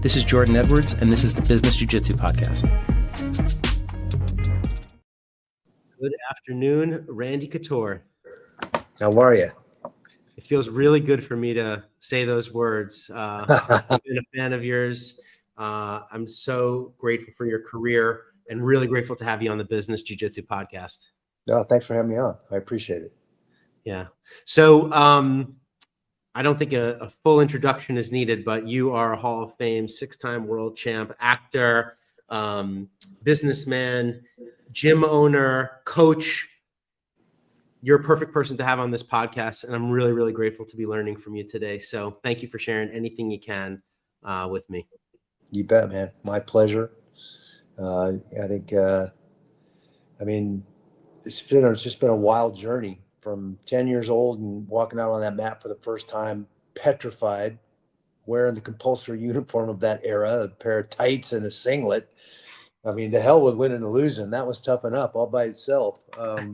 This is Jordan Edwards, and this is the Business Jiu-Jitsu Podcast. Good afternoon, Randy Couture. How are you? It feels really good for me to say those words. I've been a fan of yours. I'm so grateful for your career and really grateful to have you on the Business Jiu-Jitsu Podcast. No, thanks for having me on. I appreciate it. Yeah. So I don't think a full introduction is needed, but you are a Hall of Fame, 6-time world champ, actor, businessman, gym owner, coach. You're a perfect person to have on this podcast, and I'm really, really grateful to be learning from you today. So thank you for sharing anything you can with me. You bet, man. My pleasure. I think, it's just been a wild journey from 10 years old and walking out on that mat for the first time, petrified, wearing the compulsory uniform of that era, a pair of tights and a singlet. I mean, to hell with winning and losing. That was tough enough all by itself. Yeah,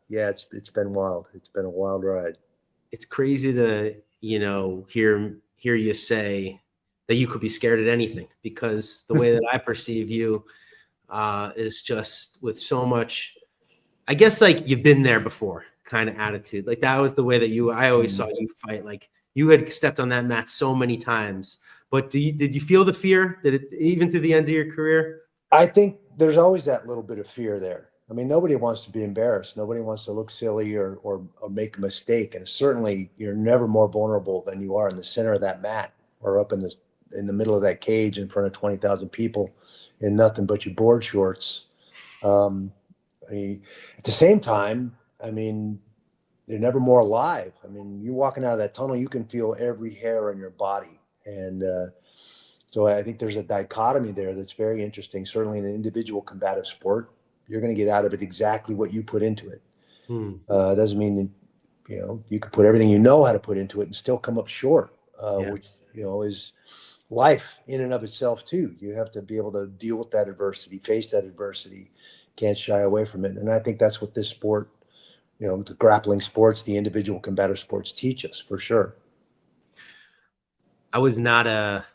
it's been wild. It's been a wild ride. It's crazy to, hear you say that you could be scared at anything, because the way that I perceive you is just with so much, I guess, like you've been there before kind of attitude. Like that was the way that I always saw you fight. Like you had stepped on that mat so many times, but did you feel the fear even to the end of your career? I think there's always that little bit of fear there. I mean, nobody wants to be embarrassed. Nobody wants to look silly or make a mistake. And certainly you're never more vulnerable than you are in the center of that mat or up in the middle of that cage in front of 20,000 people in nothing but your board shorts. At the same time, I mean, they're never more alive. I mean, you walking out of that tunnel, you can feel every hair on your body. And so I think there's a dichotomy there that's very interesting. Certainly in an individual combative sport, you're going to get out of it exactly what you put into it. It doesn't mean that, you can put everything you know how to put into it and still come up short, which, is life in and of itself too. You have to be able to deal with that adversity, face that adversity, can't shy away from it. And I think that's what this sport, the grappling sports, the individual combative sports teach us for sure. I was not a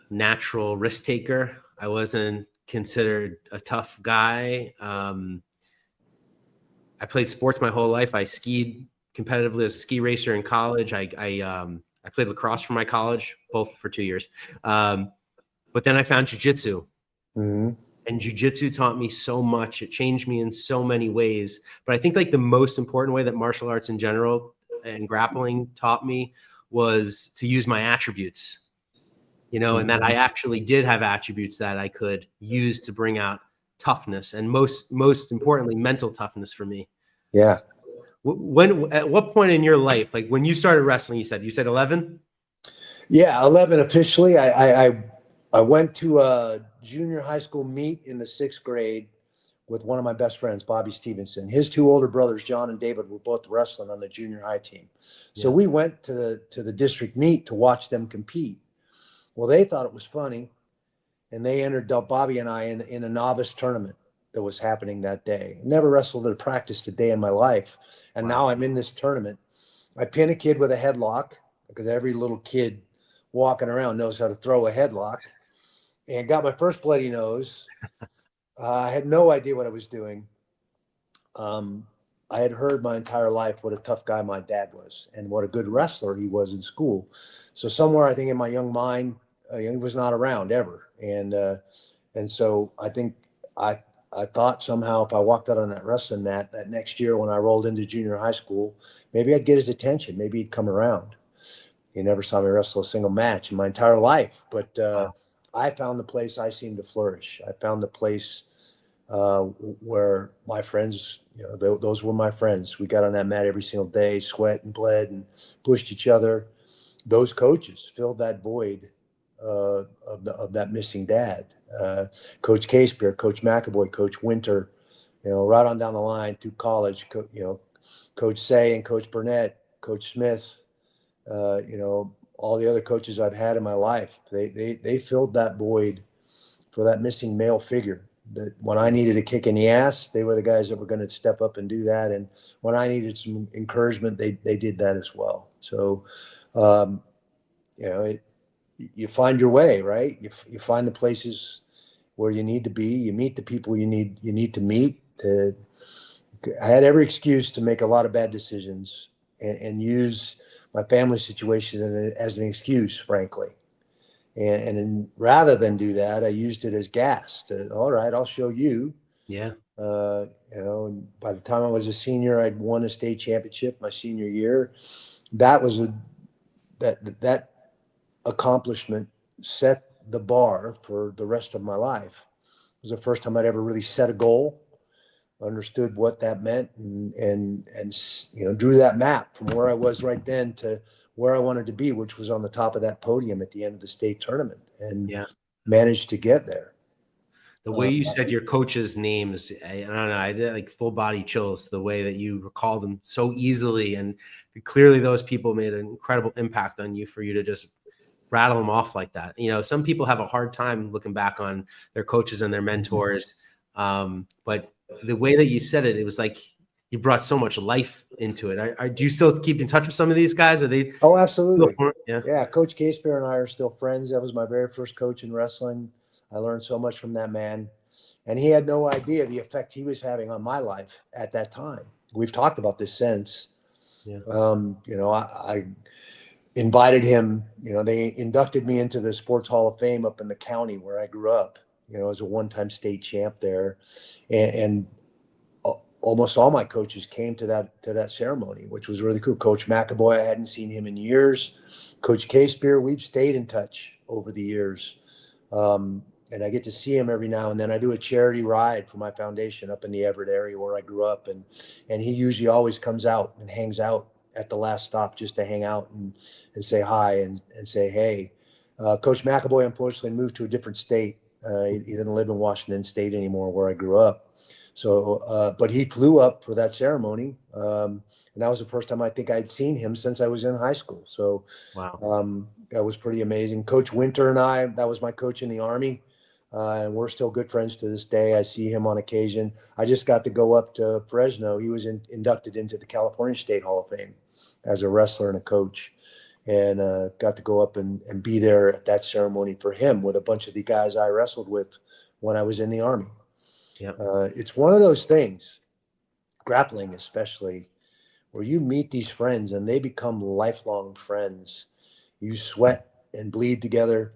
natural risk taker. I wasn't considered a tough guy. I played sports my whole life. I skied competitively as a ski racer in college. I played lacrosse for my college, both for 2 years. But then I found jiu-jitsu. Mm-hmm. And jiu-jitsu taught me so much. It changed me in so many ways. But I think like the most important way that martial arts in general and grappling taught me was to use my attributes, and that I actually did have attributes that I could use to bring out toughness, and most importantly, mental toughness for me. Yeah. At what point in your life, like when you started wrestling, you said 11? Yeah, 11 officially. I went to a junior high school meet in the 6th grade with one of my best friends, Bobby Stevenson. His 2 older brothers, John and David, were both wrestling on the junior high team. So we went to the district meet to watch them compete. Well, they thought it was funny, and they entered Bobby and I in a novice tournament that was happening that day. Never wrestled or practiced a day in my life, and now I'm in this tournament. I pin a kid with a headlock, because every little kid walking around knows how to throw a headlock, and got my first bloody nose. I had no idea what I was doing. I had heard my entire life what a tough guy my dad was and what a good wrestler he was in school. So somewhere, I think in my young mind, he was not around ever. And so I think I thought somehow if I walked out on that wrestling mat that next year when I rolled into junior high school, maybe I'd get his attention. Maybe he'd come around. He never saw me wrestle a single match in my entire life. But I found the place I seemed to flourish. I found the place where my friends, those were my friends. We got on that mat every single day, sweat and bled and pushed each other. Those coaches filled that void of that missing dad. Coach Casebeer, Coach McAvoy, Coach Winter, right on down the line through college, Coach Say and Coach Burnett, Coach Smith, all the other coaches I've had in my life. They filled that void for that missing male figure. That when I needed a kick in the ass, they were the guys that were going to step up and do that. And when I needed some encouragement, they did that as well. So, you find your way, right? You find the places where you need to be. You meet the people you need to meet. I had every excuse to make a lot of bad decisions and use my family situation as an excuse, frankly. Rather than do that, I used it as gas to, all right, I'll show you. Yeah. And by the time I was a senior, I'd won a state championship my senior year. That was that accomplishment set the bar for the rest of my life. It was the first time I'd ever really set a goal, understood what that meant, and drew that map from where I was right then to where I wanted to be, which was on the top of that podium at the end of the state tournament, and Yeah. managed to get there. The way you said your coach's names, I don't know, I did like full body chills the way that you recalled them so easily. And clearly those people made an incredible impact on you for you to just rattle them off like that. Some people have a hard time looking back on their coaches and their mentors. But the way that you said it, it was like you brought so much life into it. Do you still keep in touch with some of these guys? Are they? Oh, absolutely. Yeah. Yeah. Coach Casper and I are still friends. That was my very first coach in wrestling. I learned so much from that man, and he had no idea the effect he was having on my life at that time. We've talked about this since. Yeah. I invited him. They inducted me into the Sports Hall of Fame up in the county where I grew up. As a one-time state champ there, and almost all my coaches came to that ceremony, which was really cool. Coach McAvoy, I hadn't seen him in years. Coach K-Spear, we've stayed in touch over the years. And I get to see him every now and then. I do a charity ride for my foundation up in the Everett area where I grew up. And he usually always comes out and hangs out at the last stop just to hang out and say hi and say, hey. Coach McAvoy, unfortunately, moved to a different state. He didn't live in Washington State anymore where I grew up. So, but he flew up for that ceremony. And that was the first time I think I'd seen him since I was in high school. So, wow. That was pretty amazing. Coach Winter and I, that was my coach in the Army. And we're still good friends to this day. I see him on occasion. I just got to go up to Fresno. He was inducted into the California State Hall of Fame as a wrestler and a coach. And got to go up and be there at that ceremony for him with a bunch of the guys I wrestled with when I was in the Army. Yep. It's one of those things, grappling especially, where you meet these friends and they become lifelong friends. You sweat and bleed together.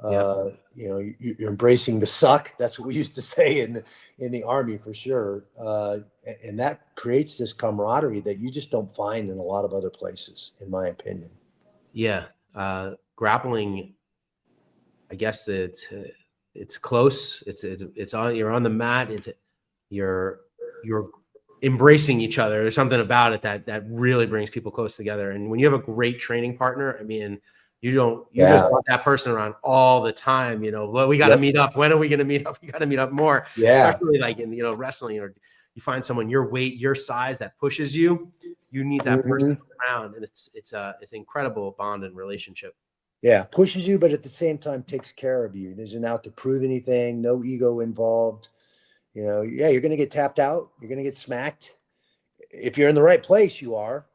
You're embracing the suck. That's what we used to say in the Army for sure. And that creates this camaraderie that you just don't find in a lot of other places, in my opinion. Yeah. Grappling, I guess it's close. It's on, you're on the mat. You're embracing each other. There's something about it that really brings people close together. And when you have a great training partner, I mean, you just want that person around all the time. Well, we got to meet up. When are we going to meet up? We got to meet up more, especially like in, wrestling, or you find someone your weight, your size that pushes you. You need that person around, and it's an incredible bond and relationship. Yeah, pushes you, but at the same time takes care of you. Isn't out to prove anything. No ego involved. You're going to get tapped out. You're going to get smacked. If you're in the right place, you are.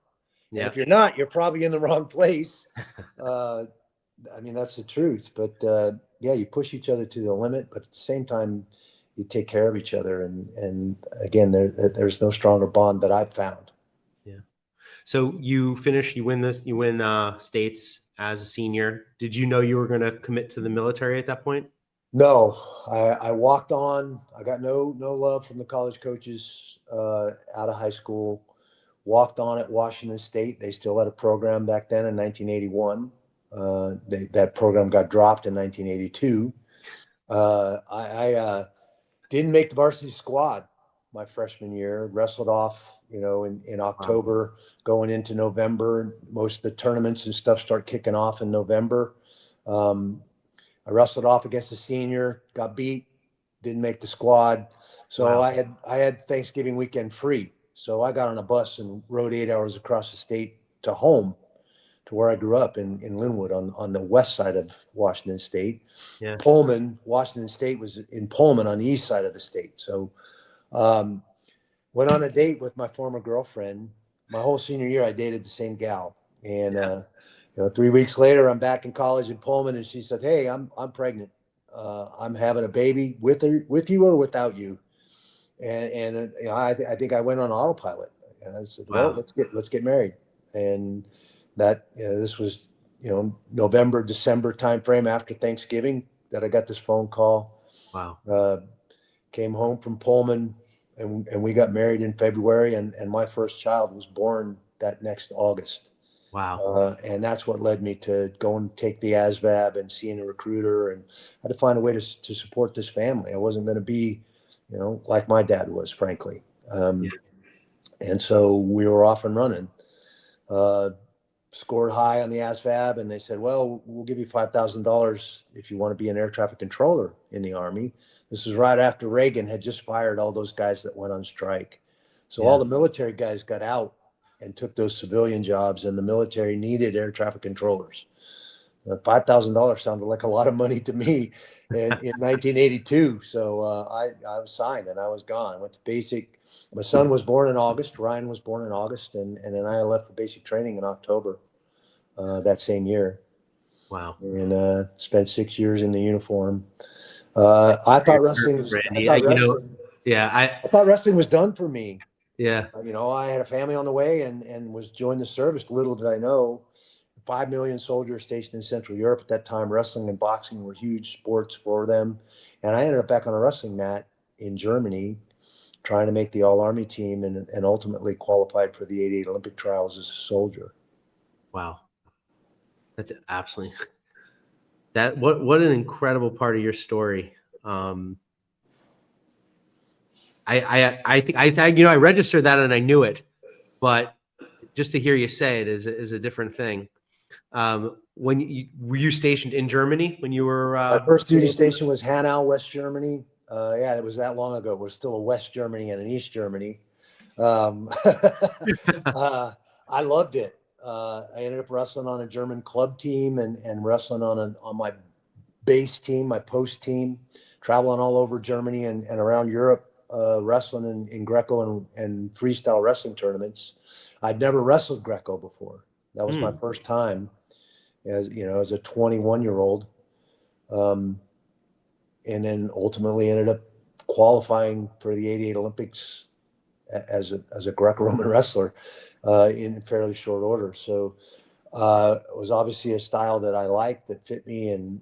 Yeah. And if you're not, you're probably in the wrong place. I mean, that's the truth. But you push each other to the limit, but at the same time, you take care of each other. And again, there's no stronger bond that I've found. Yeah. So you win states as a senior. Did you know you were going to commit to the military at that point? No, I walked on. I got no love from the college coaches out of high school. Walked on at Washington State. They still had a program back then in 1981. That program got dropped in 1982. I didn't make the varsity squad my freshman year. Wrestled off, in October, going into November. Most of the tournaments and stuff start kicking off in November. I wrestled off against a senior, got beat, didn't make the squad. So I had Thanksgiving weekend free. So I got on a bus and rode 8 hours across the state to home, to where I grew up in Linwood on the west side of Washington State. Yeah. Pullman, Washington State was in Pullman on the east side of the state. So went on a date with my former girlfriend. My whole senior year, I dated the same gal. And 3 weeks later, I'm back in college in Pullman, and she said, "Hey, I'm pregnant. I'm having a baby with you or without you." And I think I went on autopilot. And I said, "Well, Wow. let's get married." And that this was November, December timeframe after Thanksgiving that I got this phone call. Wow. Came home from Pullman, and we got married in February, and my first child was born that next August. Wow. And that's what led me to go and take the ASVAB and seeing a recruiter, and I had to find a way to support this family. I wasn't going to be, like my dad was, frankly. Yeah. And so we were off and running. Scored high on the ASVAB, and they said, "Well, we'll give you $5,000 if you want to be an air traffic controller in the Army." This was right after Reagan had just fired all those guys that went on strike. So all Yeah. the military guys got out and took those civilian jobs, and the military needed air traffic controllers. $5,000 sounded like a lot of money to me in 1982. So I was signed, and I was gone. I went to basic. My son was born in August. Ryan was born in August, and then I left for basic training in October that same year, Wow. and spent 6 years in the uniform. I thought Great wrestling service, was. I Randy. thought wrestling. Yeah. I thought wrestling was done for me. Yeah. I had a family on the way, and was joined the service. Little did I know, 5 million soldiers stationed in Central Europe at that time. Wrestling and boxing were huge sports for them. And I ended up back on a wrestling mat in Germany, trying to make the All Army team, and ultimately qualified for the '88 Olympic trials as a soldier. Wow. That's absolutely what an incredible part of your story. I think I registered that and I knew it, but just to hear you say it is a different thing. Were you stationed in Germany when you were? My first duty station was Hanau, West Germany. Yeah, it was that long ago. It was still a West Germany and an East Germany. I loved it. I ended up wrestling on a German club team and wrestling on my base team, my post team, traveling all over Germany and around Europe, wrestling in Greco and freestyle wrestling tournaments. I'd never wrestled Greco before. That was my first time as a 21-year-old. And then ultimately ended up qualifying for the '88 Olympics as a Greco-Roman wrestler in fairly short order. So it was obviously a style that I liked, that fit me, and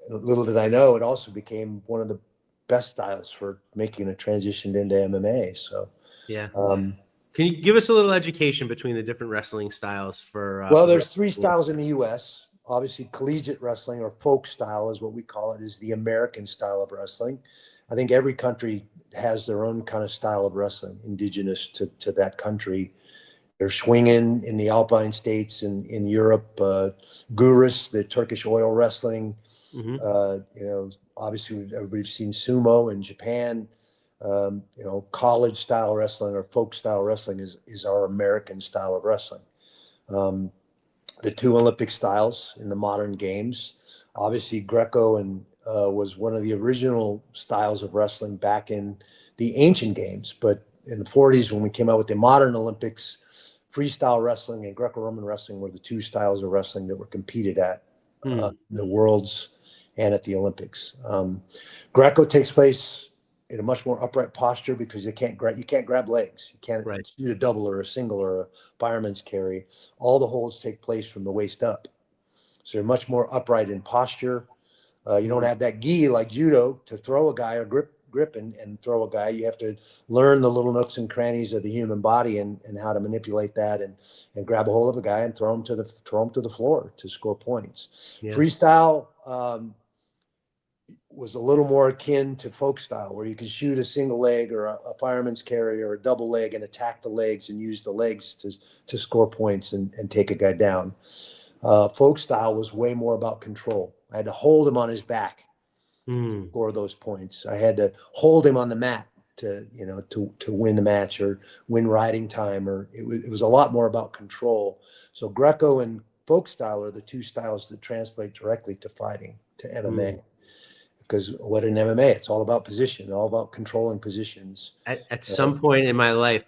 little did I know, it also became one of the best styles for making a transition into MMA. So yeah. Can you give us a little education between the different wrestling styles well, there's three styles in the U.S. Obviously, collegiate wrestling, or folk style is what we call it, is the American style of wrestling. I think every country has their own kind of style of wrestling, indigenous to that country. There's Schwingen in the Alpine states and in Europe, Gurus, the Turkish oil wrestling. Obviously everybody's seen sumo in Japan. College style wrestling or folk style wrestling is our American style of wrestling. The two Olympic styles in the modern games, obviously Greco was one of the original styles of wrestling back in the ancient games. But in the 40s, when we came out with the modern Olympics, freestyle wrestling and Greco-Roman wrestling were the two styles of wrestling that were competed at the Worlds and at the Olympics. Greco takes place in a much more upright posture because you can't grab legs. You can't shoot a double or a single or a fireman's carry. All the holds take place from the waist up. So you're much more upright in posture. You don't have that gi like judo to throw a guy or grip and throw a guy. You have to learn the little nooks and crannies of the human body and how to manipulate that and grab a hold of a guy and throw him to the floor to score points. Yeah. Freestyle was a little more akin to folk style, where you could shoot a single leg or a fireman's carry or a double leg and attack the legs and use the legs to score points and take a guy down. Folk style was way more about control. I had to hold him on his back to score those points. I had to hold him on the mat to win the match or win riding time, or it was a lot more about control. So Greco and folk style are the two styles that translate directly to fighting, to MMA. Because what in MMA, it's all about position, all about controlling positions. At some point in my life,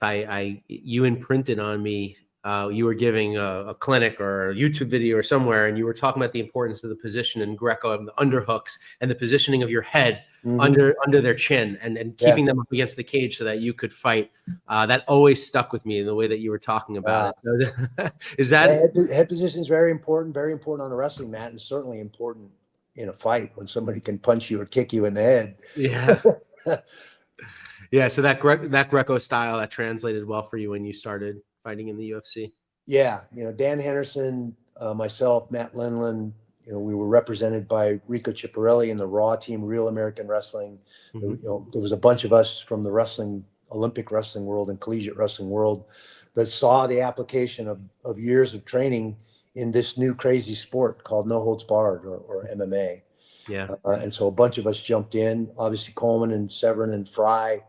you imprinted on me you were giving a clinic or a YouTube video or somewhere, and you were talking about the importance of the position in Greco and the underhooks and the positioning of your head under their chin and keeping them up against the cage so that you could fight. That always stuck with me in the way that you were talking about it. So is that head position is very important on the wrestling mat, and certainly important in a fight when somebody can punch you or kick you in the head. Yeah. Yeah. So that Greco style that translated well for you when you started fighting in the UFC. Yeah, Dan Henderson, myself, Matt Lindland, we were represented by Rico Chiapparelli in the Raw team, Real American Wrestling. There was a bunch of us from the Olympic wrestling world and collegiate wrestling world that saw the application of years of training in this new crazy sport called no holds barred or MMA. Yeah. And so a bunch of us jumped in. Obviously, Coleman and Severin and Fry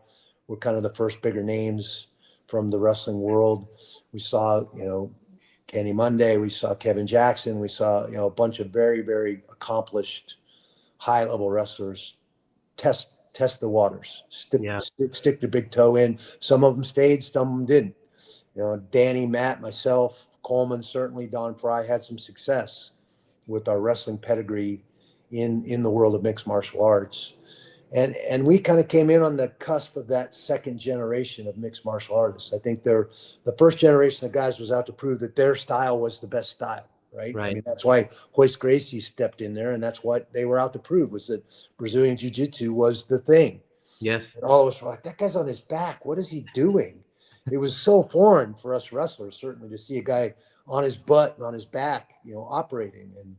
were kind of the first bigger names from the wrestling world. We saw, Kenny Monday, we saw Kevin Jackson, we saw, a bunch of very, very accomplished high-level wrestlers test the waters, stick their big toe in. Some of them stayed, some of them didn't. Danny, Matt, myself, Coleman, certainly Don Fry had some success with our wrestling pedigree in the world of mixed martial arts. And we kind of came in on the cusp of that second generation of mixed martial artists. I think the first generation of guys was out to prove that their style was the best style, right? I mean, that's why Royce Gracie stepped in there, and that's what they were out to prove, was that Brazilian Jiu-Jitsu was the thing. Yes. And all of us were like, that guy's on his back. What is he doing? It was so foreign for us wrestlers, certainly, to see a guy on his butt and on his back, operating. And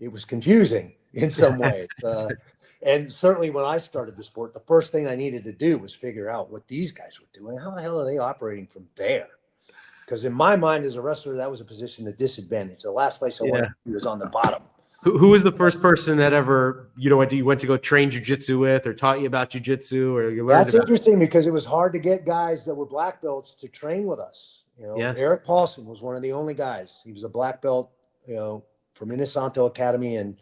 it was confusing in some ways. And certainly when I started the sport, the first thing I needed to do was figure out what these guys were doing. How the hell are they operating from there? Because in my mind as a wrestler, that was a position of disadvantage. The last place I wanted to be was on the bottom. Who was the first person that ever, you went to go train jiu-jitsu with, or taught you about jiu-jitsu, or you learned? That's interesting, because it was hard to get guys that were black belts to train with us. Eric Paulson was one of the only guys. He was a black belt, from Inosanto Academy, and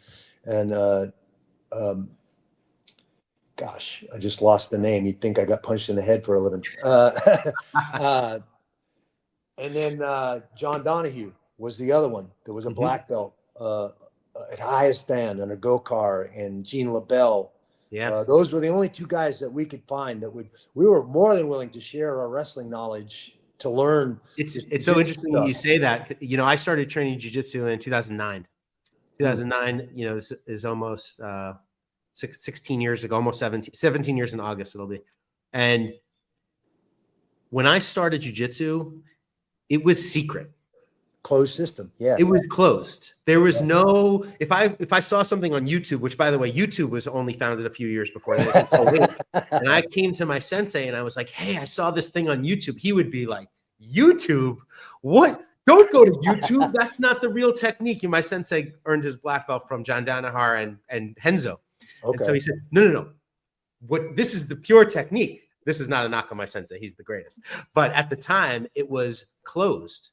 gosh, I just lost the name. You'd think I got punched in the head for a living. And then John Donahue was the other one. There was a black belt at highest fan and a Gokar, and Gene LaBelle. Yeah, those were the only two guys that we could find that we were more than willing to share our wrestling knowledge to learn. It's so interesting you say that. I started training jiu-jitsu in 2009. 2009, is almost 16 years ago, almost 17 years in August it'll be. And when I started jiu-jitsu, it was secret. Closed system. Yeah. It was closed. There was no, if I saw something on YouTube, which by the way, YouTube was only founded a few years before that. And I came to my sensei and I was like, hey, I saw this thing on YouTube. He would be like, YouTube? What? Don't go to YouTube. That's not the real technique. And my sensei earned his black belt from John Danaher and Henzo. Okay. And so he said, no. This is the pure technique. This is not a knock on my sensei. He's the greatest. But at the time, it was closed.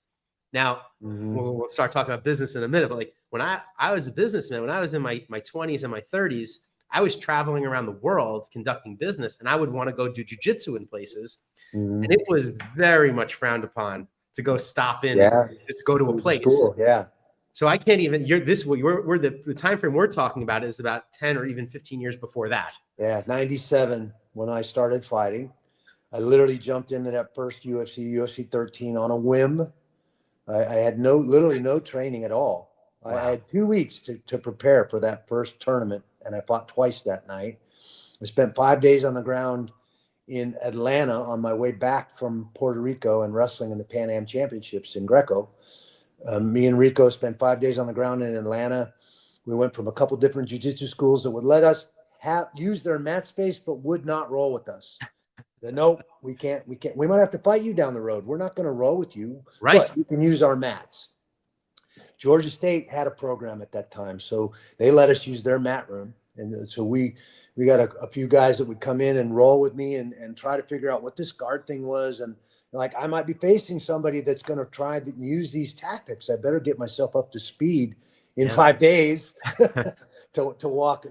Now, we'll start talking about business in a minute. But like when I was a businessman, when I was in my 20s and my 30s, I was traveling around the world conducting business, and I would want to go do jiu-jitsu in places. And it was very much frowned upon to go stop in and just go to a place. Cool. Yeah. So I can't even, the time frame we're talking about is about 10 or even 15 years before that. Yeah. 97, when I started fighting, I literally jumped into that first UFC 13 on a whim. I had literally no training at all. Wow. I had 2 weeks to prepare for that first tournament, and I fought twice that night. I spent 5 days on the ground in Atlanta on my way back from Puerto Rico and wrestling in the Pan Am Championships in Greco. Me and Rico spent 5 days on the ground in Atlanta. We went from a couple different jiu-jitsu schools that would let us use their mat space, but would not roll with us. Nope, we can't. We might have to fight you down the road. We're not going to roll with you. Right. But you can use our mats. Georgia State had a program at that time, so they let us use their mat room. And so we got a few guys that would come in and roll with me and try to figure out what this guard thing was. And like, I might be facing somebody that's going to try to use these tactics. I better get myself up to speed in 5 days to walk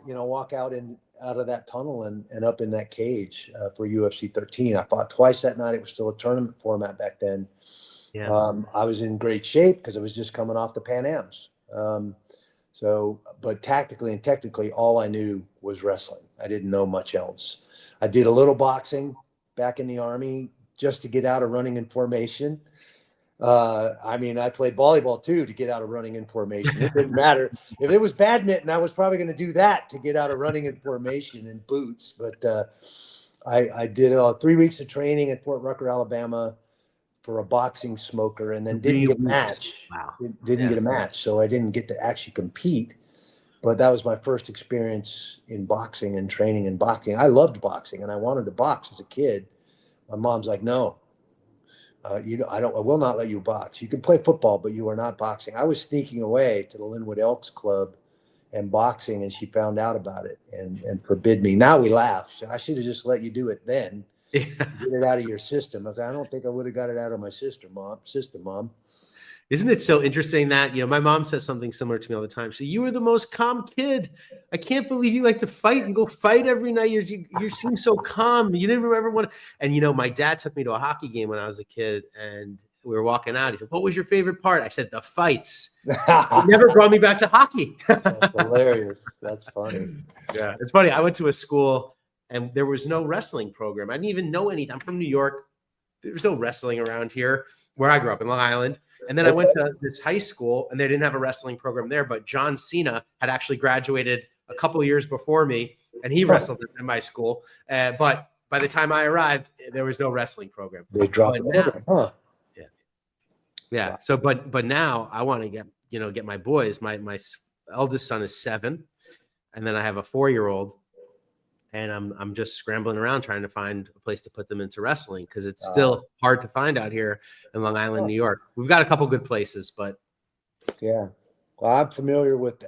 out of that tunnel and up in that cage for UFC 13. I fought twice that night. It was still a tournament format back then. Yeah. I was in great shape because I was just coming off the Pan Ams. But tactically and technically, all I knew was wrestling. I didn't know much else. I did a little boxing back in the Army just to get out of running in formation. I played volleyball too to get out of running in formation. It didn't matter. If it was badminton, I was probably going to do that to get out of running in formation in boots. But I did 3 weeks of training at Fort Rucker, Alabama for a boxing smoker, and then didn't 3 get a weeks. match. Wow. Didn't get a match. So I didn't get to actually compete. But that was my first experience in boxing and training in boxing. I loved boxing and I wanted to box as a kid. My mom's like, no, I will not let you box. You can play football, but you are not boxing. I was sneaking away to the Linwood Elks Club and boxing, and she found out about it and forbid me. Now we laugh. I should have just let you do it then. Yeah. Get it out of your system. I was like, I don't think I would have got it out of my system, mom. Isn't it so interesting that, my mom says something similar to me all the time. So you were the most calm kid. I can't believe you like to fight. You go fight every night. You seem so calm. You didn't ever want to. And, my dad took me to a hockey game when I was a kid, and we were walking out. He said, what was your favorite part? I said, the fights. He never brought me back to hockey. That's hilarious. That's funny. Yeah, it's funny. I went to a school and there was no wrestling program. I didn't even know anything. I'm from New York. There was no wrestling around here where I grew up in Long Island. And then I went to this high school and they didn't have a wrestling program there, but John Cena had actually graduated a couple of years before me and he wrestled in my school. But by the time I arrived, there was no wrestling program. They dropped it now, huh? Yeah. Yeah. Wow. So, but now I want to get my boys. My eldest son is 7, and then I have a 4-year-old, and I'm just scrambling around trying to find a place to put them into wrestling because it's still hard to find out here in Long Island, New York. We've got a couple good places, but yeah. Well, I'm familiar with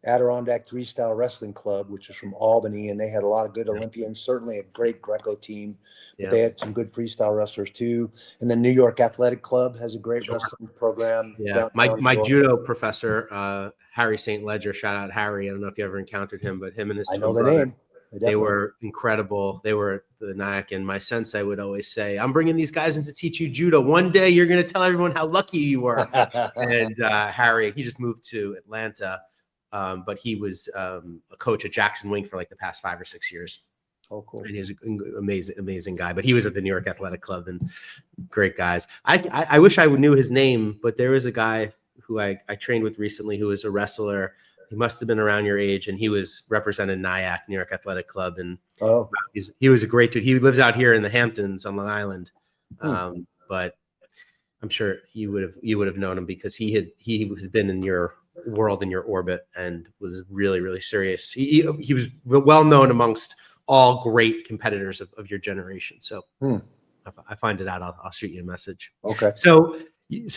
Adirondack 3-Style Wrestling Club, which is from Albany, and they had a lot of good Olympians. Certainly a great Greco team, but they had some good freestyle wrestlers too. And then New York Athletic Club has a great wrestling program. Yeah, my judo professor, Harry St. Ledger, shout out Harry. I don't know if you ever encountered him, but him and his twin brother, name. They were incredible. They were the Nyack, and my sensei would always say, I'm bringing these guys in to teach you judo. One day you're going to tell everyone how lucky you were. And Harry, he just moved to Atlanta, but he was a coach at Jackson Wink for like the past 5 or 6 years. Oh, cool. And he was an amazing guy, but he was at the New York Athletic Club and great guys. I wish I knew his name, but there was a guy who I trained with recently who was a wrestler. He must have been around your age, and he was represented Nyack, New York Athletic Club. And he was a great dude. He lives out here in the Hamptons on Long Island. But I'm sure you would have known him because he had been in your world, in your orbit, and was really, really serious. He was well known amongst all great competitors of your generation. So if I find it out, I'll shoot you a message. Okay. So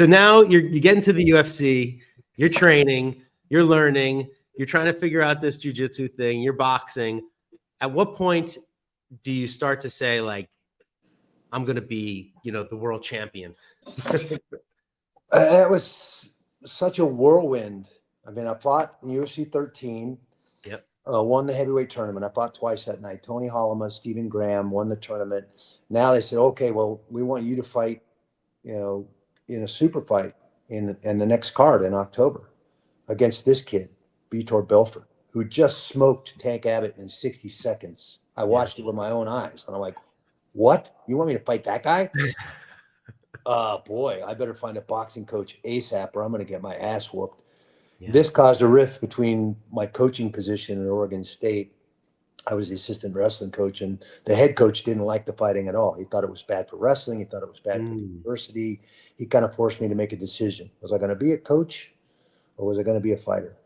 now you get into the UFC, you're training, you're learning, you're trying to figure out this jiu-jitsu thing, you're boxing. At what point do you start to say, like, I'm going to be, the world champion? It was such a whirlwind. I mean, I fought in UFC 13. Yep. Won the heavyweight tournament. I fought twice that night. Tony Hollema, Stephen Graham won the tournament. Now they said, okay, well, we want you to fight, in a super fight in the next card in October against this kid, Vitor Belfort, who just smoked Tank Abbott in 60 seconds. I watched it with my own eyes, and I'm like, what? You want me to fight that guy? Boy, I better find a boxing coach ASAP or I'm going to get my ass whooped. Yeah. This caused a rift between my coaching position at Oregon State. I was the assistant wrestling coach, and the head coach didn't like the fighting at all. He thought it was bad for wrestling. He thought it was bad for the university. He kind of forced me to make a decision. Was I going to be a coach or was I going to be a fighter?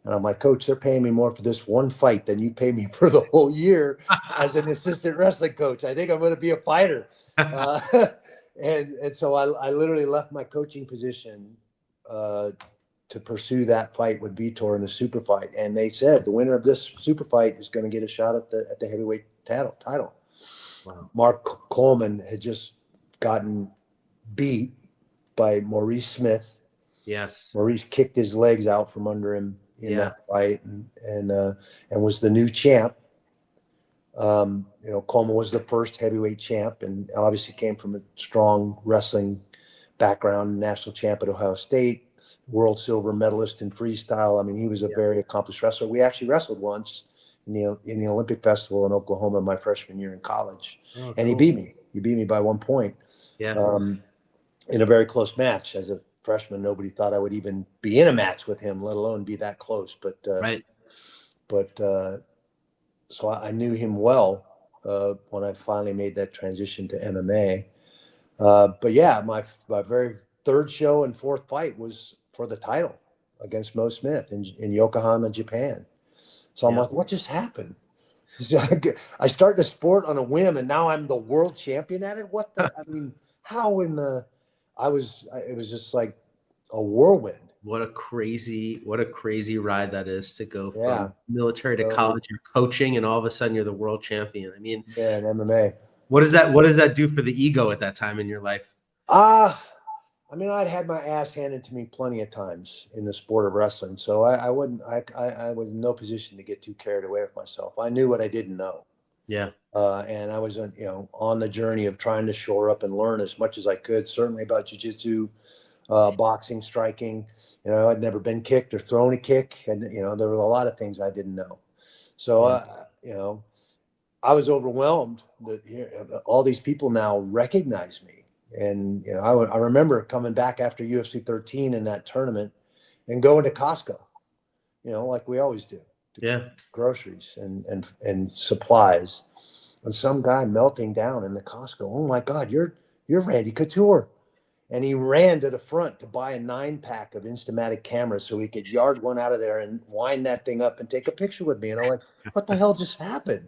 And I'm like, Coach, they're paying me more for this one fight than you pay me for the whole year as an assistant wrestling coach. I think I'm going to be a fighter. And so I literally left my coaching position to pursue that fight with Vitor in the super fight. And they said the winner of this super fight is going to get a shot at the heavyweight title. Wow. Mark Coleman had just gotten beat by Maurice Smith. Yes. Maurice kicked his legs out from under him in that fight and was the new champ. Coleman was the first heavyweight champ and obviously came from a strong wrestling background, national champ at Ohio State, world silver medalist in freestyle. I mean, he was a very accomplished wrestler. We actually wrestled once in the Olympic Festival in Oklahoma my freshman year in college, Oh, and cool. he beat me by 1 point. Yeah. In a very close match. As a freshman, nobody thought I would even be in a match with him, let alone be that close. Right. So I knew him well when I finally made that transition to MMA. But yeah, my very third show and fourth fight was for the title against Mo Smith in Yokohama, Japan. So I'm like, what just happened? I start the sport on a whim, and now I'm the world champion at it. What the? I mean, how in the? It was just like a whirlwind. What a crazy ride that is to go Yeah. from military to college. You're coaching, and all of a sudden you're the world champion. I mean, yeah, in MMA. What does that do for the ego at that time in your life? I mean, I'd had my ass handed to me plenty of times in the sport of wrestling, so I was in no position to get too carried away with myself. I knew what I didn't know. Yeah. And I was, on the journey of trying to shore up and learn as much as I could, certainly about jiu-jitsu, boxing, striking. I'd never been kicked or thrown a kick, and there were a lot of things I didn't know. So, I was overwhelmed that all these people now recognize me. And, I remember coming back after UFC 13 in that tournament and going to Costco, like we always do. Yeah. Groceries and supplies. And some guy melting down in the Costco. Oh my God, you're Randy Couture. And he ran to the front to buy a 9-pack of Instamatic cameras so he could yard one out of there and wind that thing up and take a picture with me. And I'm like, what the hell just happened?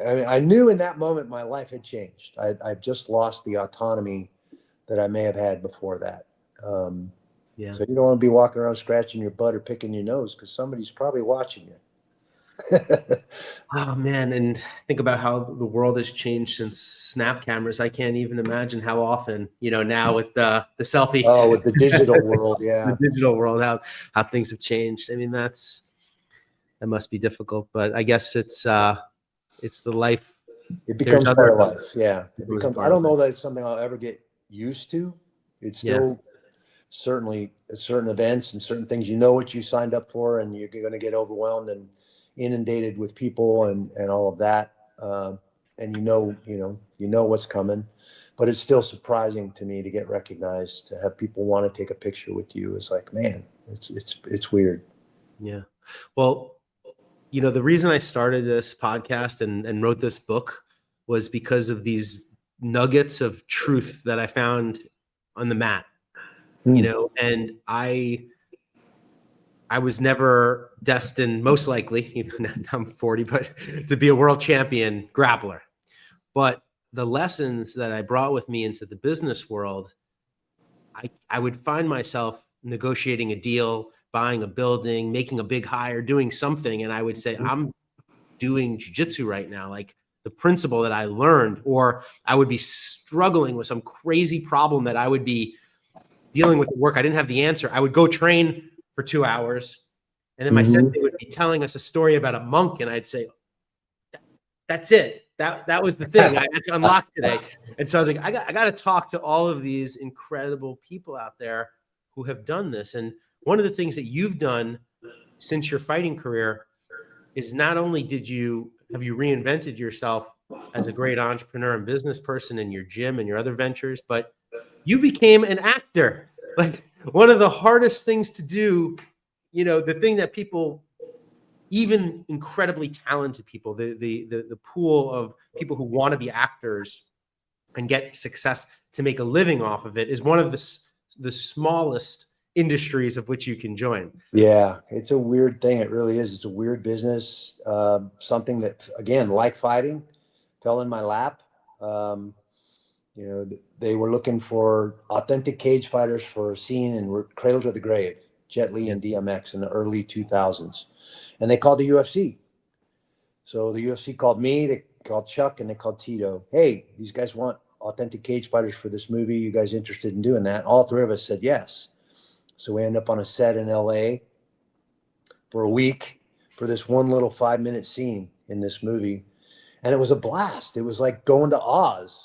I mean, I knew in that moment my life had changed. I've just lost the autonomy that I may have had before that. So you don't want to be walking around scratching your butt or picking your nose because somebody's probably watching you. Oh man, and think about how the world has changed since snap cameras. I can't even imagine how often, now with the selfie. Oh, with the digital world, yeah. The digital world, how things have changed. I mean, that must be difficult, but I guess it's the life. It becomes part of life. Yeah. I don't know that it's something I'll ever get used to. It's still certainly at certain events and certain things, what you signed up for, and you're going to get overwhelmed and inundated with people and all of that. And what's coming, but it's still surprising to me to get recognized, to have people want to take a picture with you. It's like, man, it's weird. Yeah. Well, the reason I started this podcast and wrote this book was because of these nuggets of truth that I found on the mat, and I was never destined, most likely, even now I'm 40, but to be a world champion grappler. But the lessons that I brought with me into the business world, I would find myself negotiating a deal, buying a building, making a big hire, doing something. And I would say, I'm doing jiu-jitsu right now. Like the principle that I learned, or I would be struggling with some crazy problem that I would be dealing with at work. I didn't have the answer. I would go train for 2 hours. And then my sensei would be telling us a story about a monk. And I'd say, that's it. That was the thing I had to unlock today. And so I was like, I got to talk to all of these incredible people out there who have done this. And one of the things that you've done since your fighting career is not only have you reinvented yourself as a great entrepreneur and business person in your gym and your other ventures, but you became an actor. Like one of the hardest things to do, the thing that people, even incredibly talented people, the pool of people who want to be actors and get success to make a living off of it, is one of the smallest industries of which you can join. Yeah, it's a weird thing. It really is. It's a weird business. Something that, again, like fighting, fell in my lap. They were looking for authentic cage fighters for a scene in Cradle to the Grave, Jet Li and DMX in the early 2000s. And they called the UFC. So the UFC called me, they called Chuck, and they called Tito. Hey, these guys want authentic cage fighters for this movie. You guys interested in doing that? All three of us said yes. So we ended up on a set in LA for a week for this one little 5-minute scene in this movie. And it was a blast. It was like going to Oz.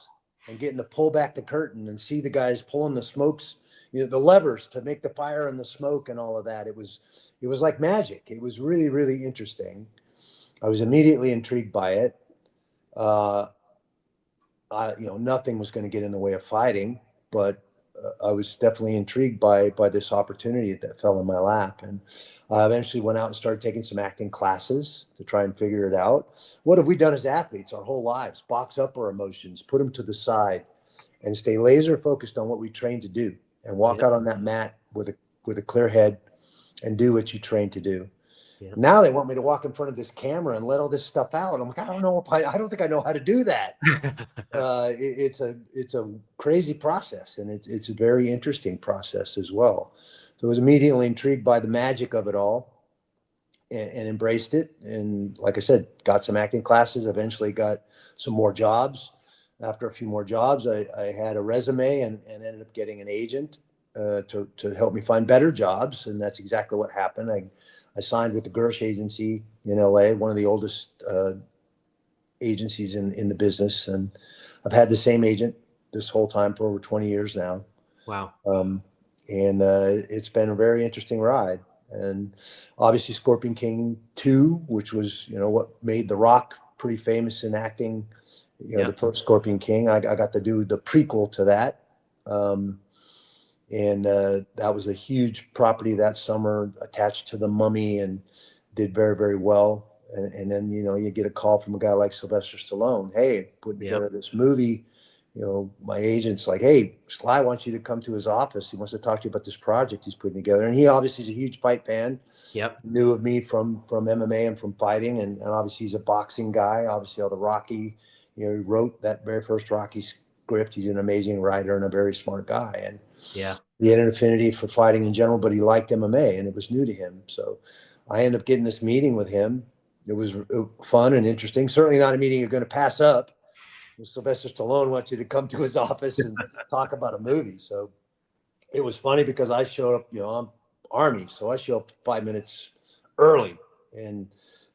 and getting to pull back the curtain and see the guys pulling the smokes, the levers to make the fire and the smoke and all of that. It was like magic. It was really, really interesting. I was immediately intrigued by it. Nothing was going to get in the way of fighting, but I was definitely intrigued by this opportunity that fell in my lap. And I eventually went out and started taking some acting classes to try and figure it out. What have we done as athletes our whole lives? Box up our emotions, put them to the side, and stay laser focused on what we train to do, and walk out on that mat with a clear head and do what you train to do. Yeah. Now they want me to walk in front of this camera and let all this stuff out. I'm like, I don't think I know how to do that. It's a crazy process, and it's a very interesting process as well. So I was immediately intrigued by the magic of it all, and embraced it. And like I said, got some acting classes, eventually got some more jobs. After a few more jobs, I had a resume and ended up getting an agent to help me find better jobs. And that's exactly what happened. I signed with the Gersh agency in LA, one of the oldest agencies in the business. And I've had the same agent this whole time for over 20 years now. Wow. And it's been a very interesting ride. And obviously Scorpion King 2, which was, what made The Rock pretty famous in acting, the first Scorpion King. I got to do the prequel to that. And that was a huge property that summer, attached to The Mummy, and did very, very well. And then, you get a call from a guy like Sylvester Stallone. Hey, putting together this movie. My agent's like, hey, Sly wants you to come to his office. He wants to talk to you about this project he's putting together. And he obviously is a huge fight fan. Yep. Knew of me from MMA and from fighting. And obviously he's a boxing guy. Obviously all the Rocky, he wrote that very first Rocky script. He's an amazing writer and a very smart guy. And he had an affinity for fighting in general, but he liked MMA and it was new to him. So I ended up getting this meeting with him. It was fun and interesting. Certainly not a meeting you're going to pass up. Sylvester Stallone wants you to come to his office and talk about a movie. So it was funny because I showed up, I'm Army. So I show up 5 minutes early. And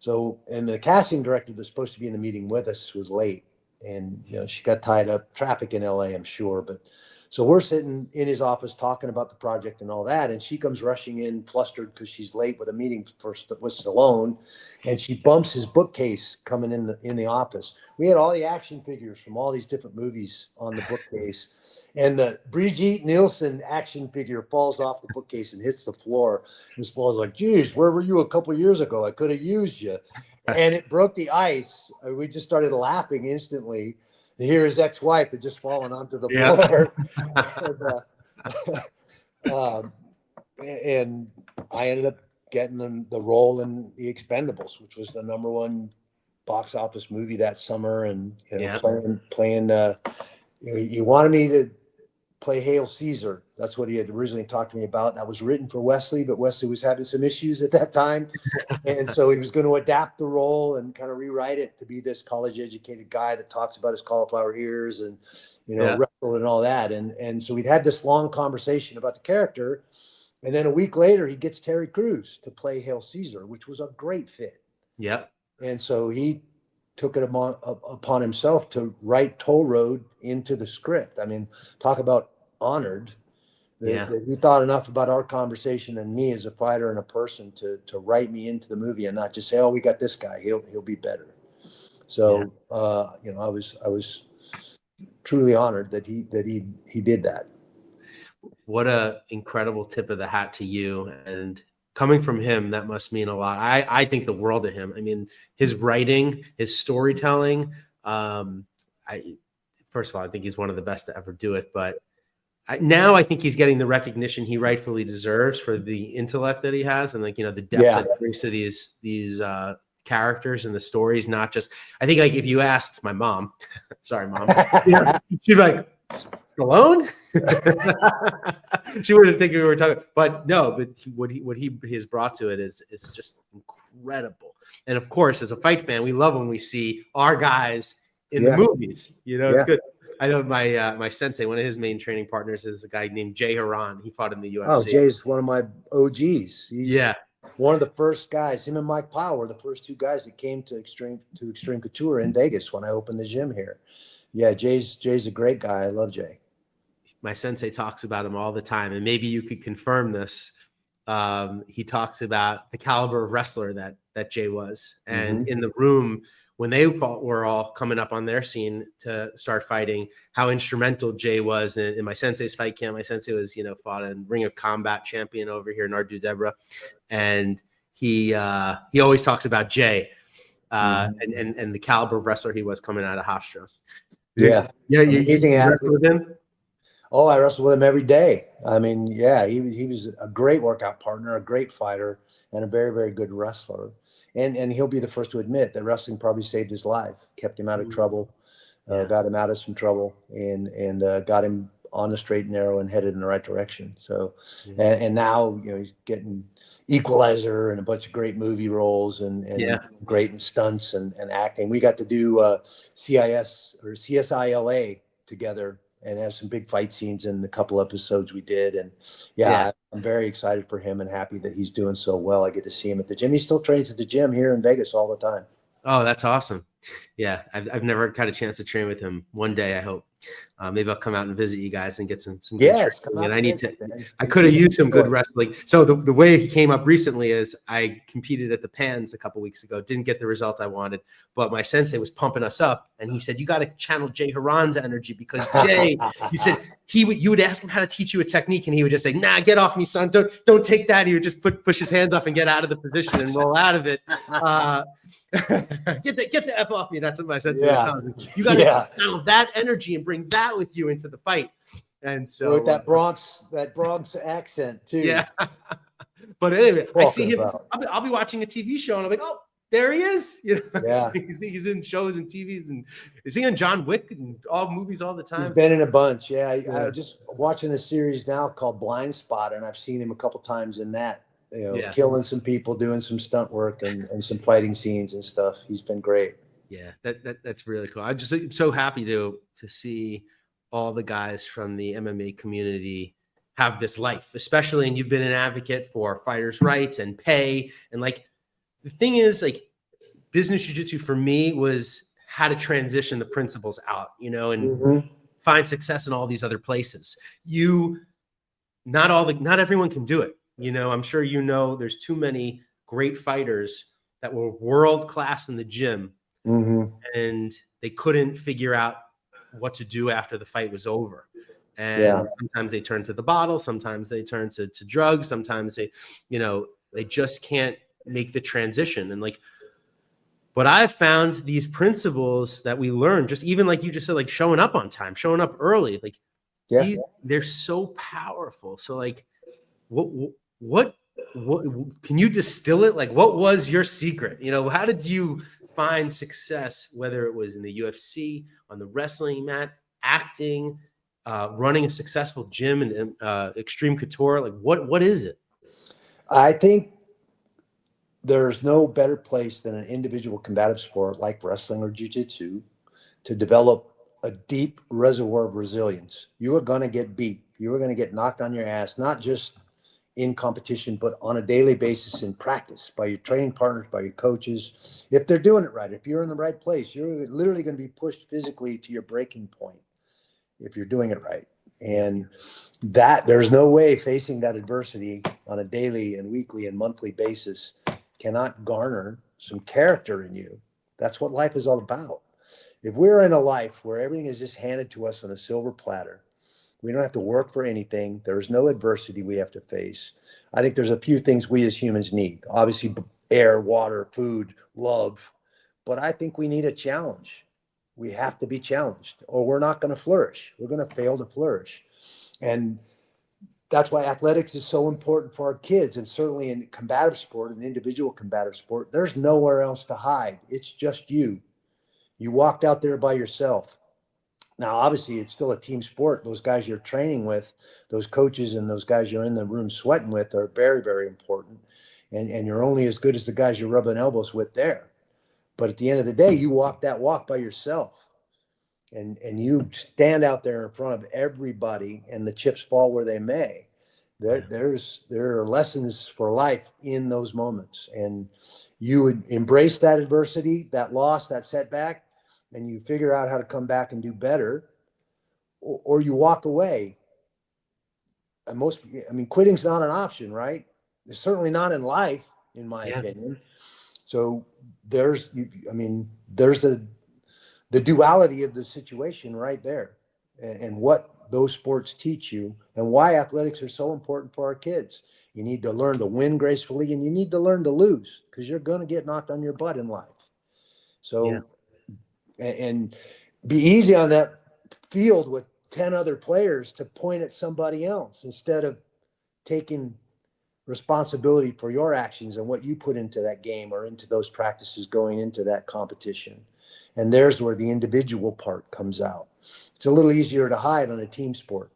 the casting director that's supposed to be in the meeting with us was late. And, she got tied up, traffic in LA, I'm sure. But so we're sitting in his office talking about the project and all that. And she comes rushing in flustered because she's late with a meeting with Stallone. And she bumps his bookcase coming in the office. We had all the action figures from all these different movies on the bookcase. And the Brigitte Nielsen action figure falls off the bookcase and hits the floor. And Stall's like, geez, where were you a couple of years ago? I could have used you. And it broke the ice. We just started laughing instantly. To hear his ex-wife had just fallen onto the floor. And I ended up getting the role in The Expendables, which was the #1 box office movie that summer. And playing he wanted me to play Hail Caesar. That's what he had originally talked to me about. That was written for Wesley, but Wesley was having some issues at that time. And so he was going to adapt the role and kind of rewrite it to be this college-educated guy that talks about his cauliflower ears and, wrestle and all that. And so we'd had this long conversation about the character. And then a week later, he gets Terry Crews to play Hail Caesar, which was a great fit. Yeah. And so he took it upon himself to write Toll Road into the script. I mean, talk about honored that he thought enough about our conversation and me as a fighter and a person to write me into the movie and not just say, oh, we got this guy, he'll be better. So I was truly honored that he did that. What a incredible tip of the hat to you. And coming from him, that must mean a lot. I think the world of him. I mean, his writing, his storytelling. First of all, I think he's one of the best to ever do it. But now I think he's getting the recognition he rightfully deserves for the intellect that he has, and the depth that he brings to these characters and the stories. Not just, I think, like, if you asked my mom, sorry, mom, she'd be like, Stallone? She wouldn't think we were talking, but no, but what he has brought to it is just incredible. And of course, as a fight fan, we love when we see our guys in the movies. It's good. I know my sensei, one of his main training partners, is a guy named Jay Haran. He fought in the UFC. Oh, Jay's one of my OGs. He's one of the first guys. Him and Mike Powell were the first two guys that came to Extreme Couture in Vegas when I opened the gym here. Yeah, Jay's a great guy. I love Jay. My sensei talks about him all the time, and maybe you could confirm this. He talks about the caliber of wrestler that Jay was, and in the room when they were all coming up on their scene to start fighting, how instrumental Jay was in my sensei's fight camp. My sensei was, fought in Ring of Combat champion over here in Nardu Debra, and he always talks about Jay and the caliber of wrestler he was coming out of Hofstra. Yeah, you amazing athlete. with him? Oh, I wrestle with him every day. I mean, yeah, he was a great workout partner, a great fighter, and a very, very good wrestler. And he'll be the first to admit that wrestling probably saved his life, kept him out of trouble, got him out of some trouble, and got him on the straight and narrow and headed in the right direction. So, and now he's getting Equalizer and a bunch of great movie roles and great in stunts and acting. We got to do CIS or CSILA together and have some big fight scenes in the couple episodes we did. And I'm very excited for him and happy that he's doing so well. I get to see him at the gym. He still trains at the gym here in Vegas all the time. Oh, that's awesome. Yeah, I've never had a chance to train with him. One day, I hope. Maybe I'll come out and visit you guys and get some good training. And I could have used some good wrestling. So the way he came up recently is I competed at the Pans a couple weeks ago. Didn't get the result I wanted, but my sensei was pumping us up, and he said, "You got to channel Jay Haran's energy because Jay." You said you would ask him how to teach you a technique, and he would just say, "Nah, get off me, son. Don't take that." He would just push his hands off and get out of the position and roll out of it. Get the F off me. That's what my sensei was telling me. You got to channel that energy and bring that with you into the fight. And so with that Bronx accent too. Yeah. But anyway, I see him. I'll be watching a TV show and I'm like, oh, there he is. He's in shows and TVs, and is he in John Wick and all movies all the time? He's been in a bunch. I just watching a series now called Blind Spot, and I've seen him a couple times in that. Killing some people, doing some stunt work and some fighting scenes and stuff. He's been great. Yeah, that's really cool. I'm just so happy to see all the guys from the MMA community have this life, especially, and you've been an advocate for fighters' rights and pay. And like, the thing is, like, business jiu-jitsu for me was how to transition the principles out, and find success in all these other places. Not everyone can do it. I'm sure there's too many great fighters that were world-class in the gym, and they couldn't figure out what to do after the fight was over. And sometimes they turn to the bottle, sometimes they turn to drugs, sometimes they just can't make the transition. And but I've found these principles that we learn, just even like you just said, like showing up on time, showing up early, they're so powerful. So what can you distill it? Like, what was your secret? How did you find success, whether it was in the UFC, on the wrestling mat, acting, running a successful gym and Extreme Couture? Like, what is it? I think there's no better place than an individual combative sport like wrestling or jiu-jitsu to develop a deep reservoir of resilience. You are going to get beat. You are going to get knocked on your ass, not just in competition, but on a daily basis in practice by your training partners, by your coaches. If they're doing it right, if you're in the right place, you're literally going to be pushed physically to your breaking point if you're doing it right. And that there's no way facing that adversity on a daily and weekly and monthly basis cannot garner some character in you. That's what life is all about. If we're in a life where everything is just handed to us on a silver platter, we don't have to work for anything. There is no adversity we have to face. I think there's a few things we as humans need. Obviously, air, water, food, love. But I think we need a challenge. We have to be challenged, or we're not going to flourish. We're going to fail to flourish. And that's why athletics is so important for our kids. And certainly in combative sport, an individual combative sport, there's nowhere else to hide. It's just you. You walked out there by yourself. Now, obviously, it's still a team sport. Those guys you're training with, those coaches and those guys you're in the room sweating with are very, very important. And you're only as good as the guys you're rubbing elbows with there. But at the end of the day, you walk that walk by yourself. And you stand out there in front of everybody, and the chips fall where they may. There are lessons for life in those moments. And you would embrace that adversity, that loss, that setback, and you figure out how to come back and do better, or you walk away. And quitting's not an option, right? It's certainly not in life, in my Yeah. opinion. So there's the duality of the situation right there, and what those sports teach you, and why athletics are so important for our kids. You need to learn to win gracefully, and you need to learn to lose, because you're going to get knocked on your butt in life. Yeah. So, and be easy on that field with 10 other players to point at somebody else, instead of taking responsibility for your actions and what you put into that game or into those practices going into that competition. And there's where the individual part comes out. It's a little easier to hide on a team sport,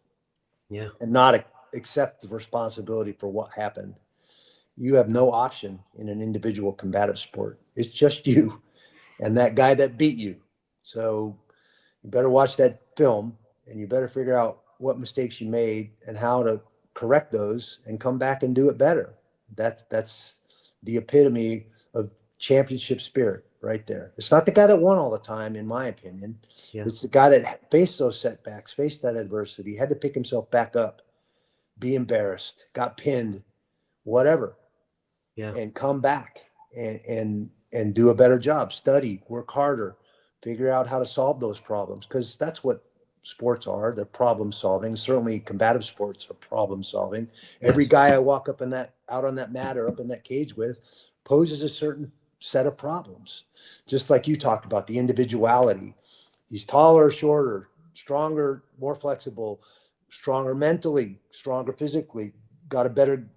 Yeah. and not accept the responsibility for what happened. You have no option in an individual combative sport. It's just you and that guy that beat you. So you better watch that film, and you better figure out what mistakes you made and how to correct those and come back and do it better. That's the epitome of championship spirit right there. It's not the guy that won all the time, in my opinion. Yeah. It's the guy that faced those setbacks, faced that adversity, had to pick himself back up, be embarrassed, got pinned, whatever, Yeah. and come back and do a better job, study, work harder, figure out how to solve those problems, because that's what sports are. They're problem solving. Certainly combative sports are problem solving. Every Yes. guy I walk up in that out on that mat or up in that cage with poses a certain set of problems, just like you talked about the individuality. He's taller, shorter, stronger, more flexible, stronger mentally, stronger physically, got a better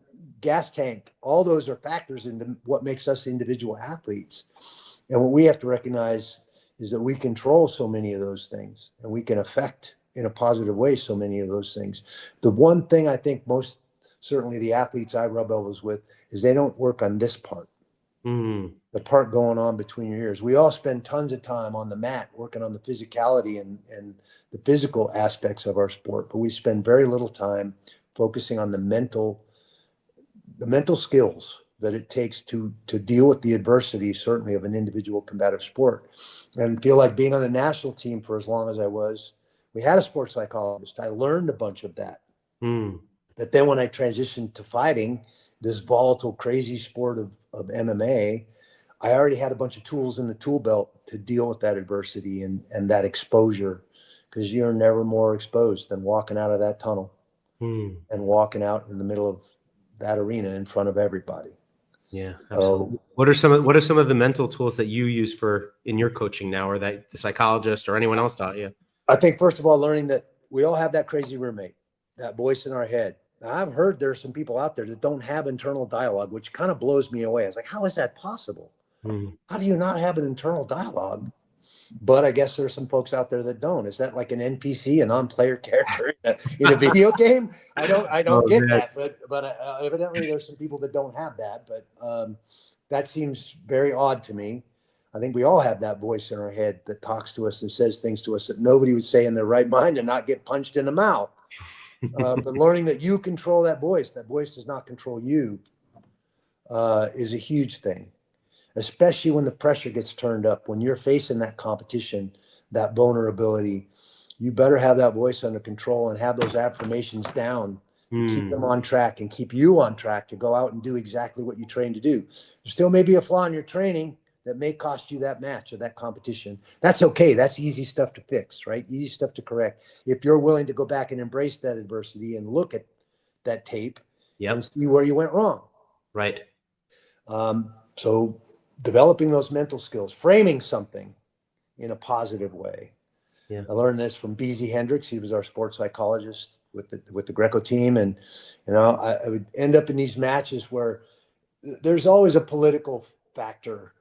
gas tank. All those are factors into what makes us individual athletes. And what we have to recognize is that we control so many of those things, and we can affect in a positive way so many of those things. The one thing I think most certainly the athletes I rub elbows with is they don't work on this part, the part going on between your ears. We all spend tons of time on the mat working on the physicality and the physical aspects of our sport, but we spend very little time focusing on the mental skills that it takes to deal with the adversity, certainly of an individual combative sport. And feel like being on the national team for as long as I was, we had a sports psychologist. I learned a bunch of that. That then when I transitioned to fighting, this volatile, crazy sport of MMA, I already had a bunch of tools in the tool belt to deal with that adversity and that exposure, because you're never more exposed than walking out of that tunnel and walking out in the middle of that arena in front of everybody. Yeah, absolutely. What are some of the mental tools that you use in your coaching now, or that the psychologist or anyone else taught you? I think first of all, learning that we all have that crazy roommate, that voice in our head. Now, I've heard there's some people out there that don't have internal dialogue, which kind of blows me away. I was like, how is that possible? How do you not have an internal dialogue? But I guess there's some folks out there that don't. Is that like an NPC, a non-player character in a video game? I don't get Man. that. But evidently there's some people that don't have that. But that seems very odd to me. I think we all have that voice in our head that talks to us and says things to us that nobody would say in their right mind and not get punched in the mouth. But learning that you control that voice does not control you, is a huge thing. Especially when the pressure gets turned up, when you're facing that competition, that vulnerability, you better have that voice under control and have those affirmations down and keep them on track and keep you on track to go out and do exactly what you trained to do. There still may be a flaw in your training that may cost you that match or that competition. That's okay. That's easy stuff to fix, right? Easy stuff to correct. If you're willing to go back and embrace that adversity and look at that tape and see where you went wrong. Right. So developing those mental skills, framing something in a positive way. Yeah. I learned this from BZ Hendricks. He was our sports psychologist with the Greco team. And, I would end up in these matches where there's always a political factor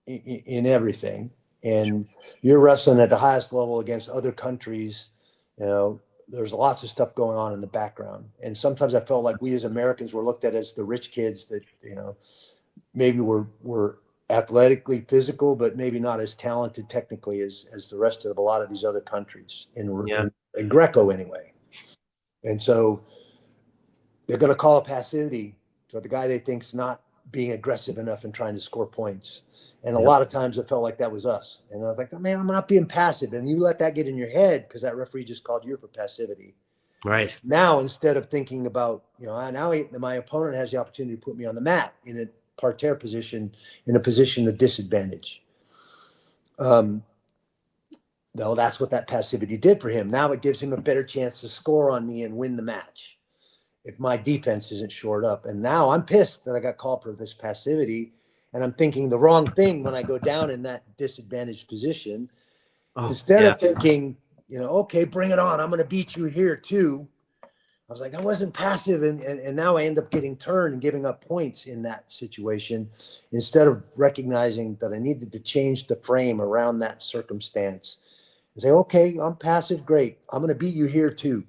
in everything. And you're wrestling at the highest level against other countries. There's lots of stuff going on in the background. And sometimes I felt like we as Americans were looked at as the rich kids that, maybe we're athletically physical, but maybe not as talented technically as the rest of a lot of these other countries in Greco anyway. And so they're going to call a passivity for the guy they think's not being aggressive enough and trying to score points. And a lot of times it felt like that was us. And I was like, oh, man, I'm not being passive. And you let that get in your head because that referee just called you for passivity. Right. Now, instead of thinking about, now my opponent has the opportunity to put me on the mat in a parterre position, in a position of disadvantage. No, that's what that passivity did for him. Now it gives him a better chance to score on me and win the match if my defense isn't shored up. And now I'm pissed that I got called for this passivity, and I'm thinking the wrong thing when I go down in that disadvantaged position. Instead of thinking, okay, bring it on, I'm going to beat you here too. I was like, I wasn't passive, and now I end up getting turned and giving up points in that situation instead of recognizing that I needed to change the frame around that circumstance and say, okay, I'm passive, great. I'm going to beat you here too.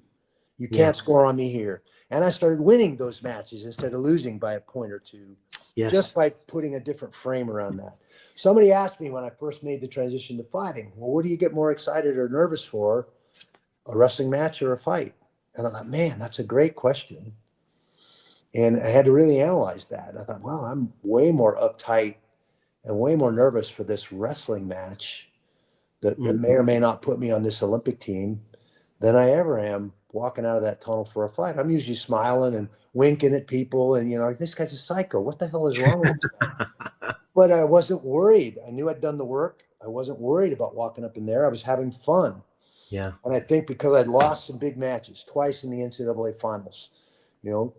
You can't score on me here. And I started winning those matches instead of losing by a point or two, just by putting a different frame around that. Somebody asked me when I first made the transition to fighting, well, what do you get more excited or nervous for, a wrestling match or a fight? And I thought, man, that's a great question. And I had to really analyze that. And I thought, wow, I'm way more uptight and way more nervous for this wrestling match that may or may not put me on this Olympic team than I ever am walking out of that tunnel for a fight. I'm usually smiling and winking at people and, this guy's a psycho. What the hell is wrong with him? But I wasn't worried. I knew I'd done the work. I wasn't worried about walking up in there. I was having fun. Yeah. And I think because I'd lost some big matches, twice in the NCAA finals,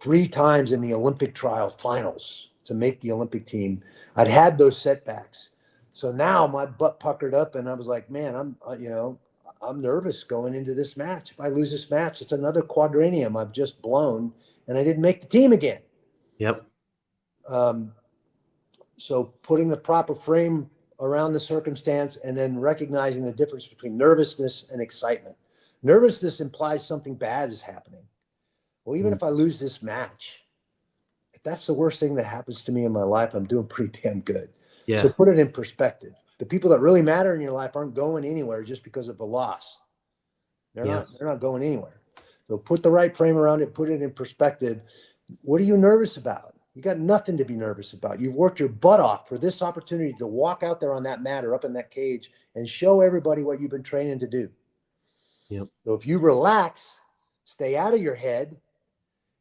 3 times in the Olympic trial finals to make the Olympic team, I'd had those setbacks. So now my butt puckered up and I was like, man, I'm nervous going into this match. If I lose this match, it's another quadrennium I've just blown, and I didn't make the team again. Yep. So putting the proper frame around the circumstance and then recognizing the difference between nervousness and excitement. Nervousness implies something bad is happening. Well, even if I lose this match, if that's the worst thing that happens to me in my life, I'm doing pretty damn good. Yeah. So put it in perspective. The people that really matter in your life aren't going anywhere just because of a loss. They're not going anywhere. So put the right frame around it, put it in perspective. What are you nervous about? You got nothing to be nervous about. You've worked your butt off for this opportunity to walk out there on that mat or up in that cage and show everybody what you've been training to do. Yep. So if you relax, stay out of your head,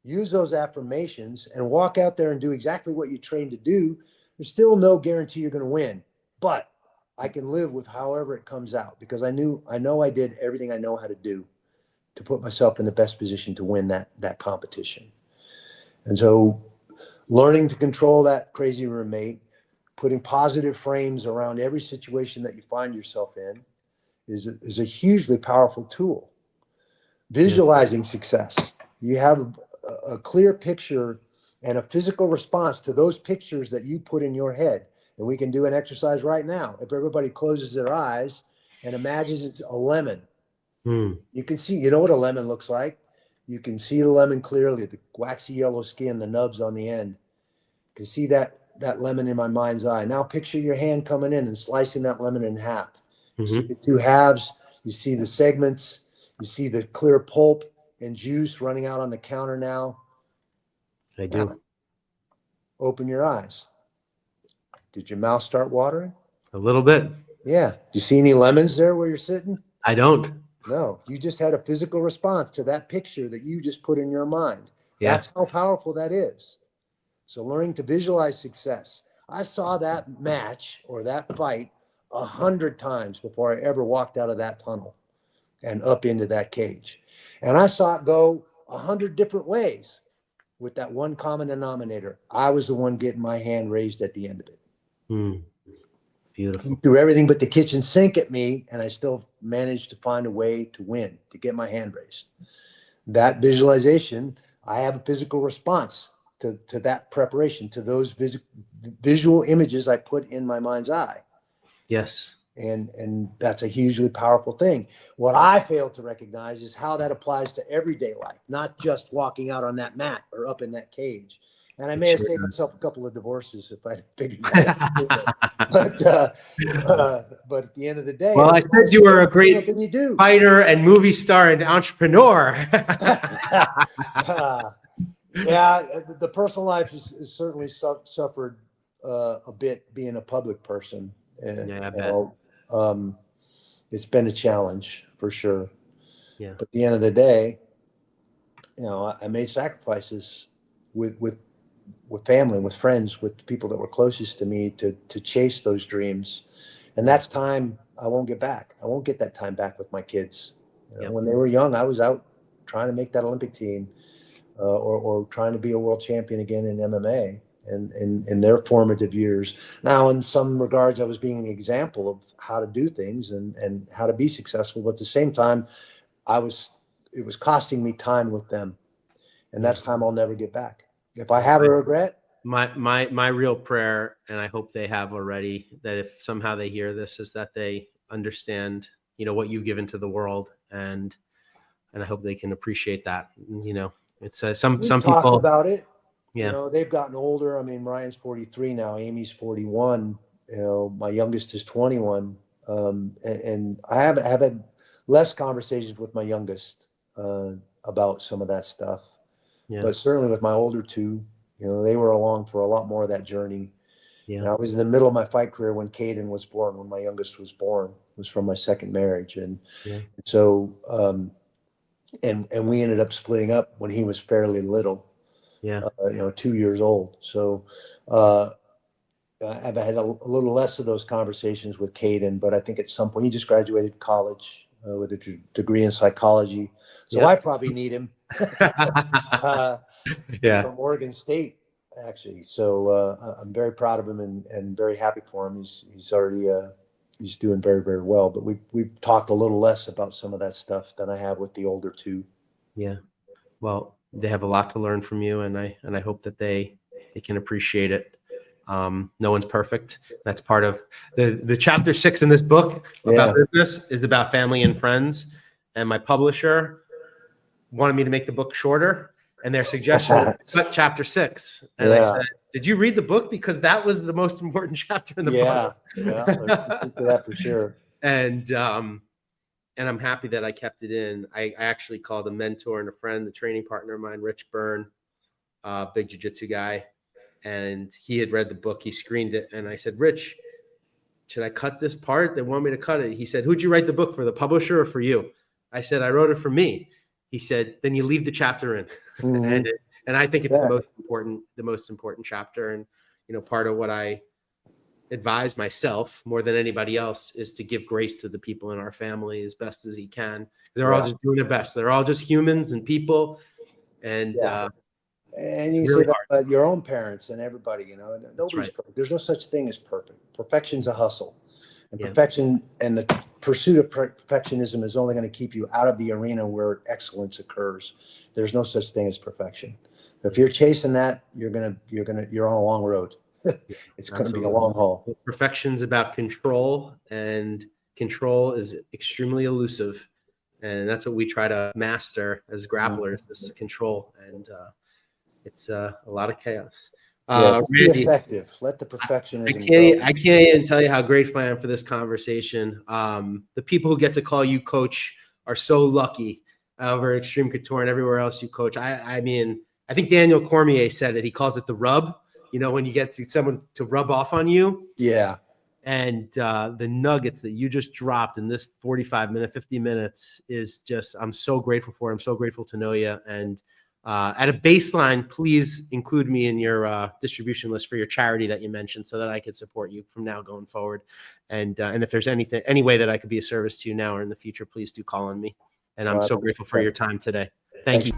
use those affirmations, and walk out there and do exactly what you trained to do, there's still no guarantee you're going to win. But I can live with however it comes out because I know I did everything I know how to do to put myself in the best position to win that competition. And so learning to control that crazy roommate, putting positive frames around every situation that you find yourself in is a hugely powerful tool. Visualizing success. You have a clear picture and a physical response to those pictures that you put in your head. And we can do an exercise right now. If everybody closes their eyes and imagines it's a lemon, you can see, what a lemon looks like. You can see the lemon clearly, the waxy yellow skin, the nubs on the end. You can see that lemon in my mind's eye. Now picture your hand coming in and slicing that lemon in half. You see the 2 halves. You see the segments. You see the clear pulp and juice running out on the counter now. I do. Now, open your eyes. Did your mouth start watering? A little bit. Yeah. Do you see any lemons there where you're sitting? I don't. No. You just had a physical response to that picture that you just put in your mind. Yeah. That's how powerful that is. So learning to visualize success. I saw that match or that fight 100 times before I ever walked out of that tunnel and up into that cage. And I saw it go 100 different ways with that one common denominator. I was the one getting my hand raised at the end of it. Beautiful. He threw everything but the kitchen sink at me, and I still managed to find a way to win, to get my hand raised. That visualization, I have a physical response to that preparation, to those visual images I put in my mind's eye. Yes. And that's a hugely powerful thing. What I fail to recognize is how that applies to everyday life, not just walking out on that mat or up in that cage. And I may have saved myself a couple of divorces if I figured that out. But at the end of the day, well, I said you were a great fighter and movie star and entrepreneur. Yeah, the personal life is certainly suffered a bit being a public person. Yeah, I You bet. know, it's been a challenge for sure. Yeah. But at the end of the day, you know, I made sacrifices with family, with friends, with people that were closest to me to chase those dreams. And that's time I won't get back. I won't get that time back with my kids. You know, Yep. when they were young, I was out trying to make that Olympic team, or trying to be a world champion again in MMA and in their formative years. Now, in some regards, I was being an example of how to do things and how to be successful. But at the same time, it was costing me time with them. And Yeah. that's time I'll never get back. If I Well, have a regret, my real prayer, and I hope they have already, that if somehow they hear this, is that they understand, what you've given to the world, and I hope they can appreciate that. It's some we've talked people, about it. You yeah, know, they've gotten older. I mean, Ryan's 43 now, Amy's 41. You know, my youngest is 21. And I have had less conversations with my youngest about some of that stuff. yeah, But certainly with my older two, you know, they were along for a lot more of that journey. yeah, And I was in the middle of my fight career when Caden was born, when my youngest was born. It was from my second marriage. And yeah, so, and we ended up splitting up when he was fairly little, yeah, 2 years old. So uh, I've had a little less of those conversations with Caden, but I think at some point he just graduated college with a degree in psychology. So yeah. I probably need him. Yeah, From Oregon State, actually. So I'm very proud of him and very happy for him. He's already he's doing very, very well. But we've talked a little less about some of that stuff than I have with the older two. yeah. Well, they have a lot to learn from you, and I hope that they can appreciate it. No one's perfect. That's part of the chapter 6 in this book about business is about family and friends. And my publisher wanted me to make the book shorter, and their suggestion was to cut chapter 6. And I said, "Did you read the book? Because that was the most important chapter in the book." Yeah, that for sure. And I'm happy that I kept it in. I actually called a mentor and a friend, the training partner of mine, Rich Byrne, big jiu-jitsu guy. And he had read the book. He screened it. And I said, "Rich, should I cut this part? They want me to cut it." He said, "Who'd you write the book for, the publisher or for you?" I said, "I wrote it for me." He said, "Then you leave the chapter in." Mm-hmm. and I think it's the most important chapter. And, part of what I advise myself more than anybody else is to give grace to the people in our family as best as he can. They're all just doing their best. They're all just humans and people. And and you really say that about your own parents and everybody, nobody's perfect. There's no such thing as perfect. Perfection's a hustle, and perfection and the pursuit of perfectionism is only going to keep you out of the arena where excellence occurs. There's no such thing as perfection. If you're chasing that, you're on a long road. It's going to be a long haul. Perfection's about control, and control is extremely elusive. And that's what we try to master as grapplers, this control. And it's a lot of chaos. Randy, be effective. Let the perfectionism go. I can't even tell you how grateful I am for this conversation. The people who get to call you coach are so lucky over at Extreme Couture and everywhere else you coach. I mean, I think Daniel Cormier said it. He calls it the rub. When you get someone to rub off on you. Yeah. And the nuggets that you just dropped in this 50 minutes is just, I'm so grateful for. I'm so grateful to know you. And at a baseline, please include me in your distribution list for your charity that you mentioned, so that I could support you from now going forward. And if there's any way that I could be a service to you now or in the future, please do call on me. And I'm so grateful for your time today. Thank you.